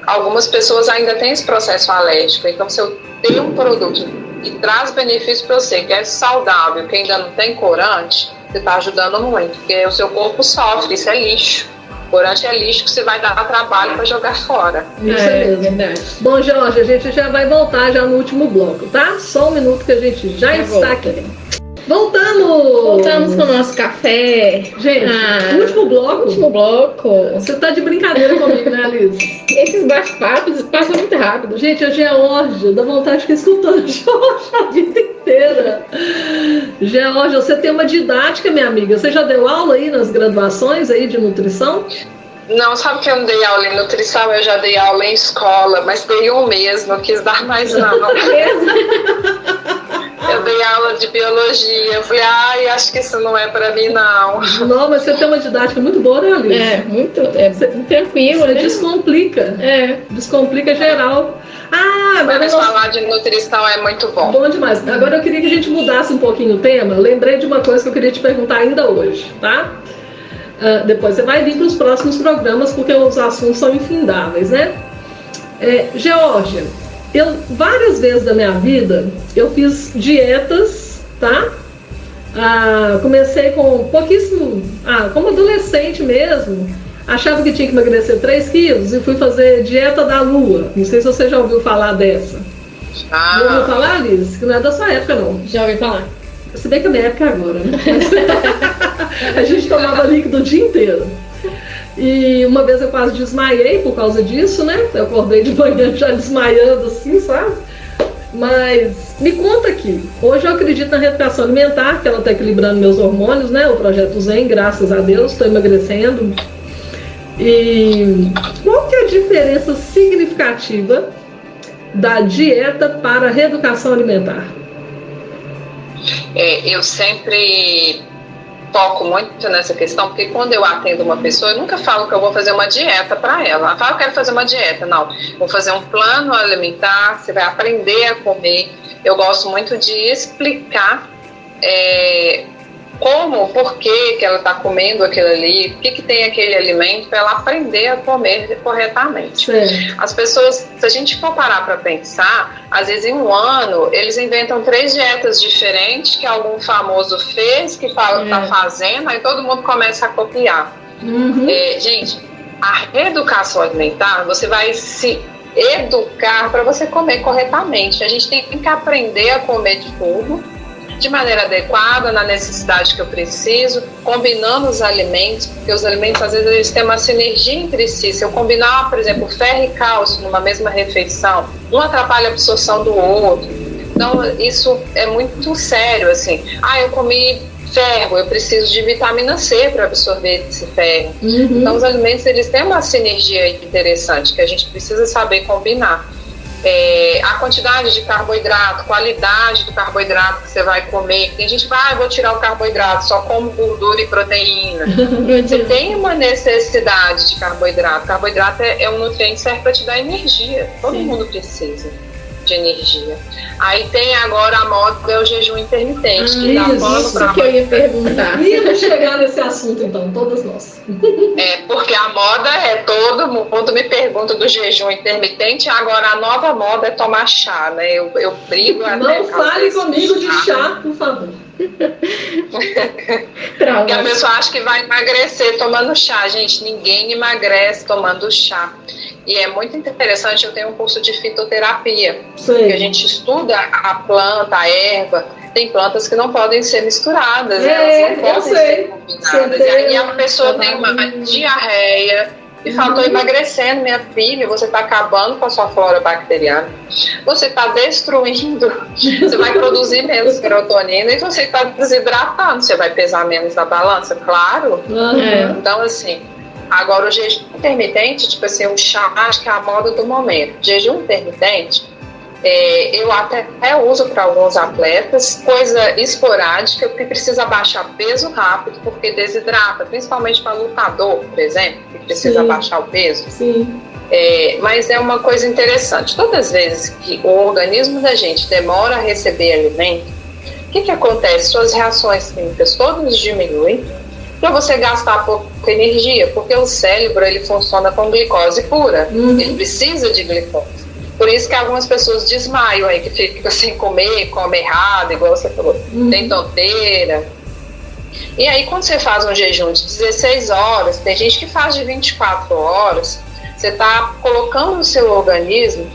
algumas pessoas ainda têm esse processo alérgico. Então, se eu tenho um produto que traz benefício para você, que é saudável, que ainda não tem corante, você está ajudando muito, porque o seu corpo sofre, isso é lixo. Corante é lixo que você vai dar trabalho para jogar fora. Isso é mesmo. Verdade. Bom, Jorge, a gente já vai voltar já no último bloco, tá? Só um minuto que a gente já está aqui. Voltamos com o nosso café. Gente, último bloco. Você tá de brincadeira comigo, né, Alice? Esses bate-papos passam muito rápido. Gente, a Geórgia, dá vontade de ficar escutando a Geórgia a vida inteira. Geórgia, você tem uma didática, minha amiga. Você já deu aula aí nas graduações aí de nutrição? Não, sabe que eu não dei aula em nutrição? Eu já dei aula em escola, mas dei um mês, não quis dar mais não. Eu dei aula de biologia, eu falei, acho que isso não é pra mim, não. Não, mas você tem uma didática muito boa, né, Alice? Muito tranquilo, você descomplica. Descomplica geral. Mas falar de nutrição é muito bom. Bom demais. Agora eu queria que a gente mudasse um pouquinho o tema. Lembrei de uma coisa que eu queria te perguntar ainda hoje, tá? Depois você vai vir para os próximos programas, porque os assuntos são infindáveis, né? Geórgia, várias vezes da minha vida, eu fiz dietas, tá? Comecei com pouquíssimo, como adolescente mesmo, achava que tinha que emagrecer 3 quilos e fui fazer dieta da lua. Não sei se você já ouviu falar dessa. Já ouviu falar, Liz? Que não é da sua época, não. Já ouvi falar. Se bem que é minha época agora, né? A gente tomava líquido o dia inteiro. E uma vez eu quase desmaiei por causa disso, né? Eu acordei de manhã já desmaiando assim, sabe? Mas me conta aqui, hoje eu acredito na reeducação alimentar, que ela está equilibrando meus hormônios, né? O projeto Zen, graças a Deus, estou emagrecendo. E qual que é a diferença significativa da dieta para a reeducação alimentar? Eu sempre foco muito nessa questão, porque quando eu atendo uma pessoa, eu nunca falo que eu vou fazer uma dieta para ela. Ela fala, eu quero fazer uma dieta. Não, vou fazer um plano alimentar, você vai aprender a comer. Eu gosto muito de explicar por que ela está comendo aquilo ali, o que tem aquele alimento, para ela aprender a comer corretamente. Sim. As pessoas, se a gente for parar para pensar, às vezes em um ano, eles inventam 3 dietas diferentes que algum famoso fez, que fala que está fazendo, aí todo mundo começa a copiar. Uhum. Gente, a reeducação alimentar, você vai se educar para você comer corretamente. A gente tem que aprender a comer de tudo, de maneira adequada, na necessidade que eu preciso, combinando os alimentos, porque os alimentos às vezes eles têm uma sinergia entre si. Se eu combinar, por exemplo, ferro e cálcio numa mesma refeição, um atrapalha a absorção do outro. Então isso é muito sério, assim. Eu comi ferro, eu preciso de vitamina C para absorver esse ferro. Uhum. Então os alimentos eles têm uma sinergia interessante que a gente precisa saber combinar. A quantidade de carboidrato, qualidade do carboidrato que você vai comer. Tem gente que vai, vou tirar o carboidrato, só como gordura e proteína. Você tem uma necessidade de carboidrato. Carboidrato é um nutriente que serve para te dar energia. Todo mundo precisa de energia. Aí tem agora a moda, é o jejum intermitente, que dá pano para... Isso que eu ia perguntar. Vamos chegar nesse assunto então, todas nós. Porque a moda todo mundo me pergunta do jejum intermitente, agora a nova moda é tomar chá, né? Eu brigo até... Não fale comigo de chá, por favor. Porque a pessoa acha que vai emagrecer tomando chá. Gente, ninguém emagrece tomando chá. E é muito interessante, eu tenho um curso de fitoterapia, que a gente estuda a planta, a erva. Tem plantas que não podem ser misturadas, elas não podem ser combinadas. E aí a pessoa tem uma diarreia e fala, estou emagrecendo, minha filha, você está acabando com a sua flora bacteriana, você está destruindo, você vai produzir menos serotonina e você está desidratando, você vai pesar menos na balança, claro. Então, assim... Agora, o jejum intermitente, tipo assim, o chá, acho que é a moda do momento. Jejum intermitente, eu até uso para alguns atletas, coisa esporádica, que precisa baixar peso rápido, porque desidrata, principalmente para lutador, por exemplo, que precisa baixar o peso. Sim. Mas é uma coisa interessante. Todas as vezes que o organismo da gente demora a receber alimento, o que acontece? Suas reações químicas todas diminuem, para você gastar pouca energia, porque o cérebro ele funciona com glicose pura, ele precisa de glicose. Por isso que algumas pessoas desmaiam aí, que ficam sem comer, come errado, igual você falou, tem tonteira. E aí quando você faz um jejum de 16 horas, tem gente que faz de 24 horas, você está colocando o seu organismo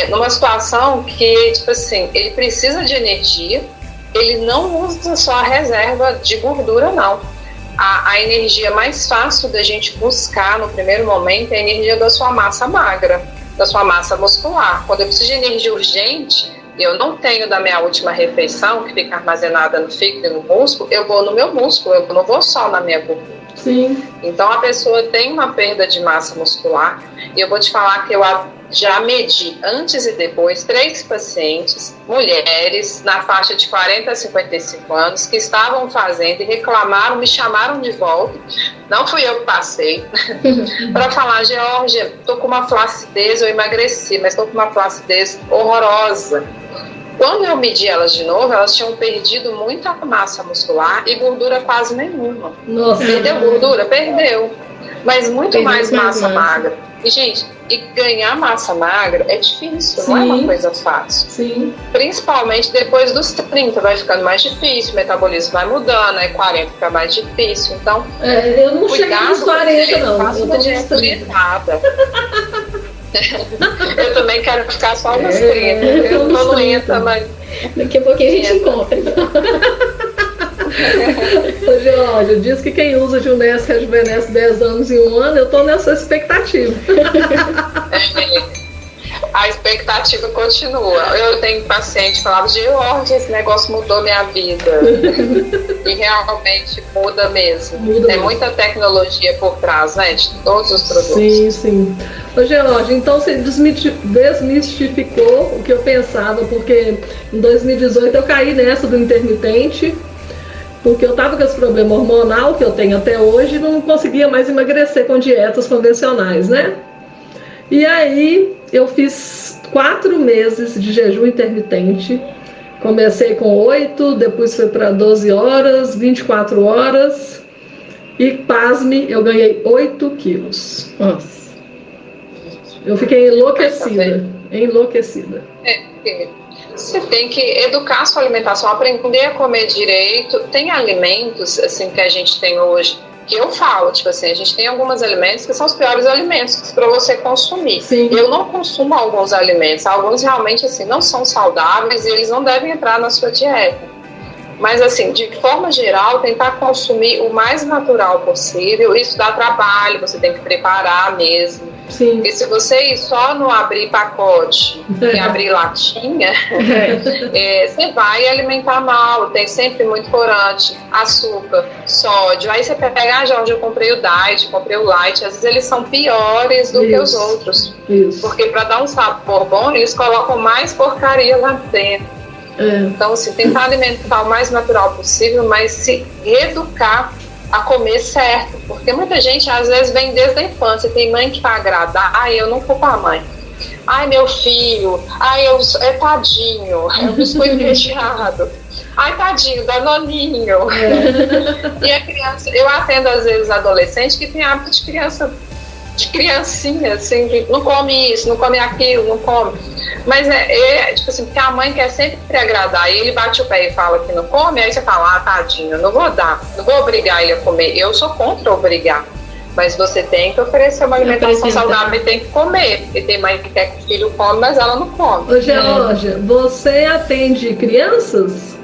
numa situação que, tipo assim, ele precisa de energia, ele não usa só a reserva de gordura, não. A energia mais fácil da gente buscar no primeiro momento é a energia da sua massa magra, da sua massa muscular. Quando eu preciso de energia urgente, eu não tenho da minha última refeição, que fica armazenada no fígado e no músculo, eu vou no meu músculo, eu não vou só na minha gordura. Sim. Então a pessoa tem uma perda de massa muscular, e eu vou te falar que eu já medi antes e depois 3 pacientes, mulheres, na faixa de 40 a 55 anos, que estavam fazendo e reclamaram, me chamaram de volta, não fui eu que passei, para falar, Georgia, estou com uma flacidez, eu emagreci, mas estou com uma flacidez horrorosa. Quando eu medi elas de novo, elas tinham perdido muita massa muscular e gordura quase nenhuma. Nossa. Perdeu gordura? Perdeu. Mas muito mais massa magra. E, gente, ganhar massa magra é difícil, Sim. não é uma coisa fácil. Sim. Principalmente depois dos 30, vai ficando mais difícil, o metabolismo vai mudando, aí 40 fica mais difícil. Então, eu não chego nos 40, não. Faça Eu uma tô nos dieta 30. orientada. Eu também quero ficar só nos 30. eu Eu tô tô nos doenta, 30. mas... Daqui a pouquinho a gente encontra. Ô, Georgia, diz que quem usa Junesc rejuvenesce 10 anos em um ano. Eu tô nessa expectativa. A expectativa continua. Eu tenho paciente que falava, Georgia, esse negócio mudou minha vida. E realmente muda mesmo. Tem muita tecnologia por trás, né, de todos os produtos. Sim, sim. Ô, Georgia, então você desmistificou o que eu pensava, porque em 2018 eu caí nessa do intermitente, porque eu tava com esse problema hormonal que eu tenho até hoje e não conseguia mais emagrecer com dietas convencionais, né? E aí eu fiz 4 meses de jejum intermitente. Comecei com 8, depois foi para 12 horas, 24 horas. E, pasme, eu ganhei 8 quilos. Nossa. Eu fiquei enlouquecida. Enlouquecida. Você tem que educar a sua alimentação, aprender a comer direito. Tem alimentos, assim, que a gente tem hoje, que eu falo, tipo assim, a gente tem alguns alimentos que são os piores alimentos para você consumir. Sim. Eu não consumo alguns alimentos, alguns realmente, assim, não são saudáveis e eles não devem entrar na sua dieta. Mas, assim, de forma geral, tentar consumir o mais natural possível. Isso dá trabalho, você tem que preparar mesmo. Sim. Porque se você ir só no abrir pacote e abrir latinha, você vai alimentar mal. Tem sempre muito corante, açúcar, sódio. Aí você pega, Jorge, eu comprei o diet, comprei o light. Às vezes eles são piores do que os outros. Isso. Porque para dar um sabor bom, eles colocam mais porcaria lá dentro. Então, assim, tentar alimentar o mais natural possível, mas se reeducar a comer certo. Porque muita gente, às vezes, vem desde a infância. Tem mãe que vai agradar. Ai, eu não culpo a mãe. Ai, meu filho. Ai, é tadinho. É um biscoito recheado. Ai, tadinho, danoninho. E a criança... Eu atendo, às vezes, adolescente que tem hábito de criancinha, assim, que não come isso, não come aquilo, não come. Mas tipo assim, porque a mãe quer sempre agradar, e ele bate o pé e fala que não come, aí você fala, tadinho, não vou dar, não vou obrigar ele a comer. Eu sou contra obrigar, mas você tem que oferecer uma alimentação saudável e tem que comer. Porque tem mãe que quer que o filho come, mas ela não come. Ô, Georgia, você atende crianças?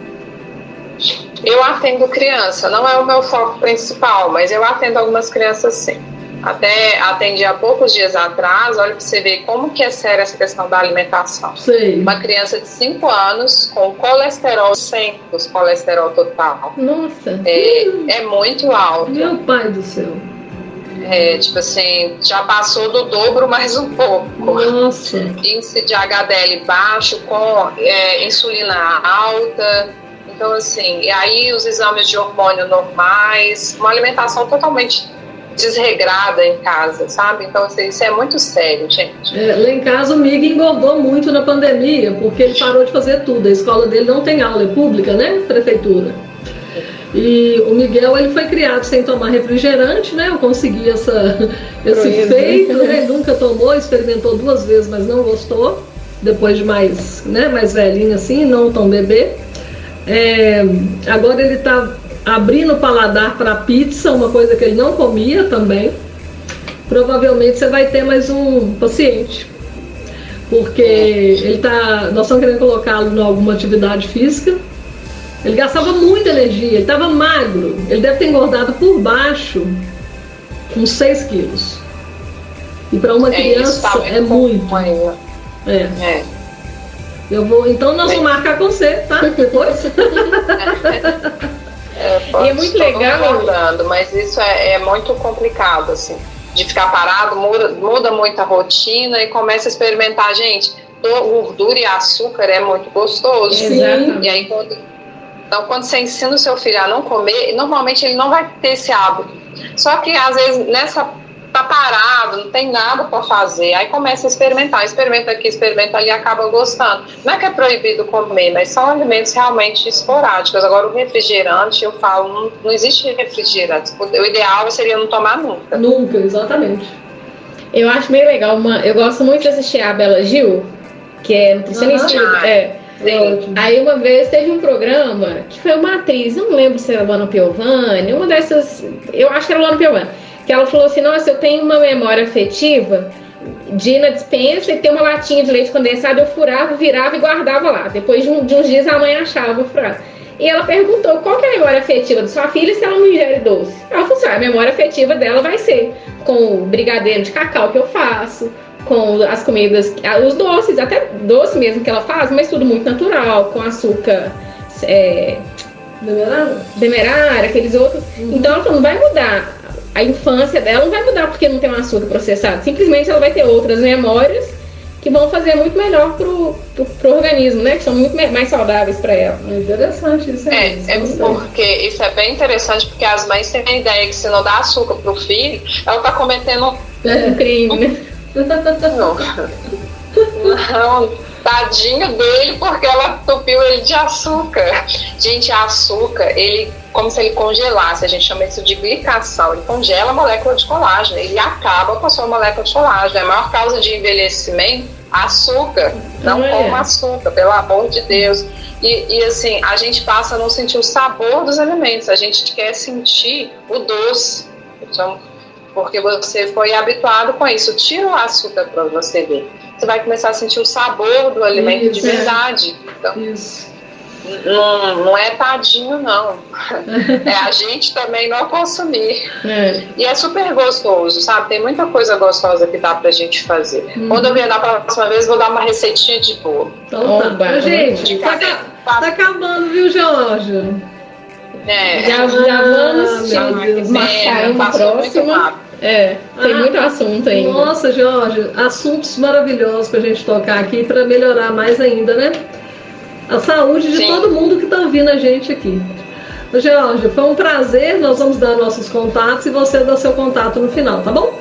Eu atendo criança, não é o meu foco principal, mas eu atendo algumas crianças sim. Até atendi há poucos dias atrás, olha para você ver como que é séria essa questão da alimentação. Sei. Uma criança de 5 anos com colesterol 100, colesterol total. Nossa. É muito alto. Meu pai do céu. Tipo assim, já passou do dobro mais um pouco. Nossa. Índice de HDL baixo, com insulina alta. Então, assim, e aí os exames de hormônio normais, uma alimentação totalmente desregrada em casa, sabe? Então, assim, isso é muito sério, gente. Lá em casa o Mig engordou muito na pandemia, porque ele parou de fazer tudo. A escola dele não tem aula, é pública, né? Prefeitura. E o Miguel, ele foi criado sem tomar refrigerante, né? Eu consegui esse feito, né? Ele nunca tomou, experimentou 2 vezes, mas não gostou. Depois de mais velhinho assim, não tão bebê. Agora ele tá abrindo o paladar para pizza, uma coisa que ele não comia também. Provavelmente você vai ter mais um paciente, porque nós estamos querendo colocá-lo em alguma atividade física. Ele gastava muita energia, ele estava magro, ele deve ter engordado por baixo uns 6 quilos. E para uma criança é muito. Então nós vamos marcar com você, tá? Depois. E é muito legal. Mas isso é muito complicado, assim, de ficar parado, muda muito a rotina e começa a experimentar, gente, gordura e açúcar é muito gostoso. Sim. E aí quando você ensina o seu filho a não comer, normalmente ele não vai ter esse hábito. Só que às vezes tá parado, não tem nada para fazer, aí começa a experimentar, experimenta aqui, experimenta ali, acaba gostando. Não é que é proibido comer, mas são alimentos realmente esporádicos. Agora o refrigerante, eu falo, não existe refrigerante. O ideal seria não tomar nunca. Nunca, exatamente. Eu acho meio legal. Eu gosto muito de assistir a Bela Gil, que é nutricionista. Aí uma vez teve um programa que foi uma atriz, não lembro se era Luana Piovani, uma dessas, eu acho que era Luana Piovani, que ela falou assim, nossa, eu tenho uma memória afetiva de ir na despensa e ter uma latinha de leite condensado, eu furava, virava e guardava lá. Depois de uns dias a mãe achava furado. E ela perguntou qual que é a memória afetiva da sua filha se ela não ingere doce. Ela falou assim, a memória afetiva dela vai ser com o brigadeiro de cacau que eu faço, com as comidas, os doces, até doce mesmo que ela faz, mas tudo muito natural, com açúcar demerara, aqueles outros. Então ela falou, não vai mudar. A infância dela não vai mudar porque não tem um açúcar processado. Simplesmente ela vai ter outras memórias que vão fazer muito melhor pro organismo, né? Que são muito mais saudáveis para ela. É interessante isso aí. Porque isso é bem interessante, porque as mães têm a ideia que se não dá açúcar pro filho, ela tá cometendo um crime, né? Não, tadinho dele, porque ela entupiu ele de açúcar. Gente, açúcar, ele, como se ele congelasse, a gente chama isso de glicação. Ele congela a molécula de colágeno, ele acaba com a sua molécula de colágeno. É a maior causa de envelhecimento, açúcar. Não coma açúcar, pelo amor de Deus. E assim, a gente passa a não sentir o sabor dos alimentos, a gente quer sentir o doce. Então, porque você foi habituado com isso. Tira o açúcar para você ver. Você vai começar a sentir o sabor do alimento de verdade. Então, não é tadinho, não. É a gente também não consumir. E é super gostoso, sabe? Tem muita coisa gostosa que dá pra gente fazer. Quando eu vier da próxima vez, vou dar uma receitinha de bolo. Então tá. Gente, tá acabando, viu, Georgia? Já vamos marcar uma próxima. Tem muito assunto ainda. Nossa, Georgia, assuntos maravilhosos pra gente tocar aqui pra melhorar mais ainda, né? A saúde de todo mundo que tá ouvindo a gente aqui. Georgia, foi um prazer. Nós vamos dar nossos contatos e você dá seu contato no final, tá bom?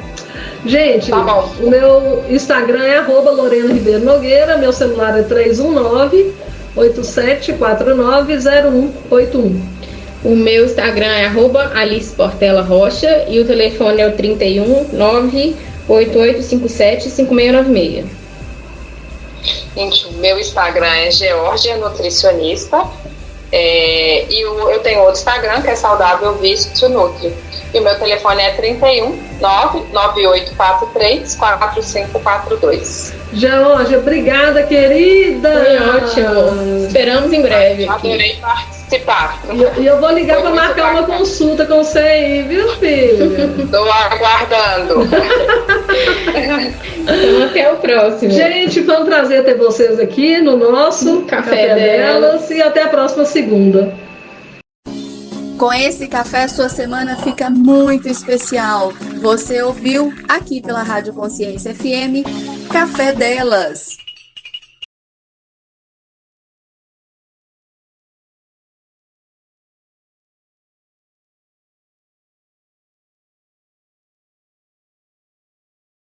Gente, o meu Instagram é @Lorena Ribeiro Nogueira, meu celular é 319-8749-0181. O meu Instagram é @Alice Portela Rocha e o telefone é o 31-98857-5696. Gente, o meu Instagram é Georgia Nutricionista e eu tenho outro Instagram que é Saudável Vício Nutri. E o meu telefone é 31-99843-4542. Georgia, obrigada, querida. Foi ótimo. Esperamos em breve. Adorei participar. E eu vou ligar para marcar uma consulta com você aí, viu, filho? Estou aguardando. Então, até o próximo. Gente, foi um prazer ter vocês aqui no nosso Café Delas e até a próxima segunda. Com esse café, sua semana fica muito especial. Você ouviu aqui pela Rádio Consciência FM, Café Delas.